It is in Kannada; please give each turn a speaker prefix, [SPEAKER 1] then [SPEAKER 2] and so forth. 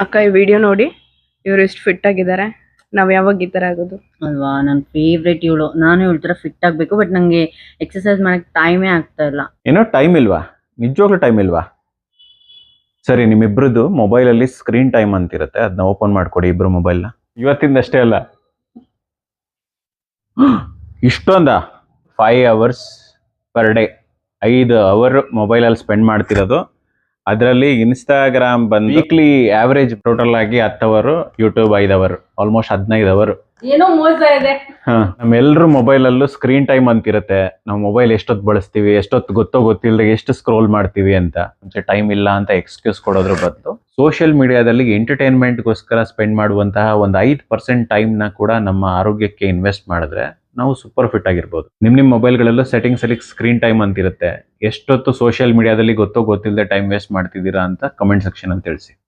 [SPEAKER 1] ಅಕ್ಕ ಈ ವಿಡಿಯೋ ನೋಡಿ ಇವ್ರು ಎಷ್ಟು ಫಿಟ್ ಆಗಿದ್ದಾರೆ. ನಾವ್ ಯಾವಾಗ ಈ ತರ ಆಗೋದು
[SPEAKER 2] ಅಲ್ವಾ? ನನ್ನ ಫೇವ್ರೇಟ್ ಇವಳು. ನಾನು ಇವಳ ತರ ಫಿಟ್ ಆಗ್ಬೇಕು, ಬಟ್ ನಂಗೆ ಎಕ್ಸರ್ಸೈಸ್ ಮಾಡಕ್ ಟೈಮೇ ಆಗ್ತಾ ಇಲ್ಲ.
[SPEAKER 3] ಏನೋ ಟೈಮ್ ಇಲ್ವಾ? ನಿಜವಾಗ್ಲೂ ಟೈಮ್ ಇಲ್ವಾ? ಸರಿ, ನಿಮ್ಮಿಬ್ರದ್ದು ಮೊಬೈಲಲ್ಲಿ ಸ್ಕ್ರೀನ್ ಟೈಮ್ ಅಂತಿರುತ್ತೆ, ಅದನ್ನ ಓಪನ್ ಮಾಡ್ಕೊಡಿ ಇಬ್ರು ಮೊಬೈಲ್ನ. ಇವತ್ತಿಂದಷ್ಟೇ ಅಲ್ಲ, ಇಷ್ಟೊಂದ 5 hours ಪರ್ ಡೇ, 5 hour ಮೊಬೈಲಲ್ಲಿ ಸ್ಪೆಂಡ್ ಮಾಡ್ತಿರೋದು. ಅದರಲ್ಲಿ ಇನ್ಸ್ಟಾಗ್ರಾಮ್ ಬಂದು ವೀಕ್ಲಿ ಆವರೇಜ್ ಟೋಟಲ್ ಆಗಿ 10 hour, YouTube 5 hour, almost 15 hour.
[SPEAKER 2] ಏನೋ ಮೋಸ ಇದೆ.
[SPEAKER 3] ನಮ್ಮೆಲ್ಲರೂ ಮೊಬೈಲಲ್ಲೂ ಸ್ಕ್ರೀನ್ ಟೈಮ್ ಅಂತಿರುತ್ತೆ. ನಾವು ಮೊಬೈಲ್ ಎಷ್ಟೊತ್ತು ಬಳಸ್ತೀವಿ, ಎಷ್ಟೊತ್ತು ಗೊತ್ತಿಲ್ಲದೆ ಎಷ್ಟು ಸ್ಕ್ರೋಲ್ ಮಾಡ್ತೀವಿ ಅಂತ. ಮುಂಚೆ ಟೈಮ್ ಇಲ್ಲ ಅಂತ ಎಕ್ಸ್ಕ್ಯೂಸ್ ಕೊಡೋದ್ರ ಬದಲು ಸೋಷಿಯಲ್ ಮೀಡಿಯಾದಲ್ಲಿ ಎಂಟರ್ಟೈನ್ಮೆಂಟ್ಗೋಸ್ಕರ ಸ್ಪೆಂಡ್ ಮಾಡುವಂತಹ ಒಂದು 5% ಟೈಮ್ನ ಕೂಡ ನಮ್ಮ ಆರೋಗ್ಯಕ್ಕೆ ಇನ್ವೆಸ್ಟ್ ಮಾಡಿದ್ರೆ ನಾವು ಸೂಪರ್ ಫಿಟ್ ಆಗಿರ್ಬೋದು. ನಿಮ್ಮ ಮೊಬೈಲ್ಗಳಲ್ಲೂ ಸೆಟ್ಟಿಂಗ್ಸ್ ಅಲ್ಲಿ ಸ್ಕ್ರೀನ್ ಟೈಮ್ ಅಂತಿರುತ್ತೆ. ಎಷ್ಟೊತ್ತು ಸೋಷಿಯಲ್ ಮೀಡಿಯಾದಲ್ಲಿ ಗೊತ್ತಿಲ್ಲದೆ ಟೈಮ್ ವೇಸ್ಟ್ ಮಾಡ್ತಿದ್ದೀರಾ ಅಂತ ಕಮೆಂಟ್ ಸೆಕ್ಷನ್ ಅಂತ ತಿಳಿಸಿ.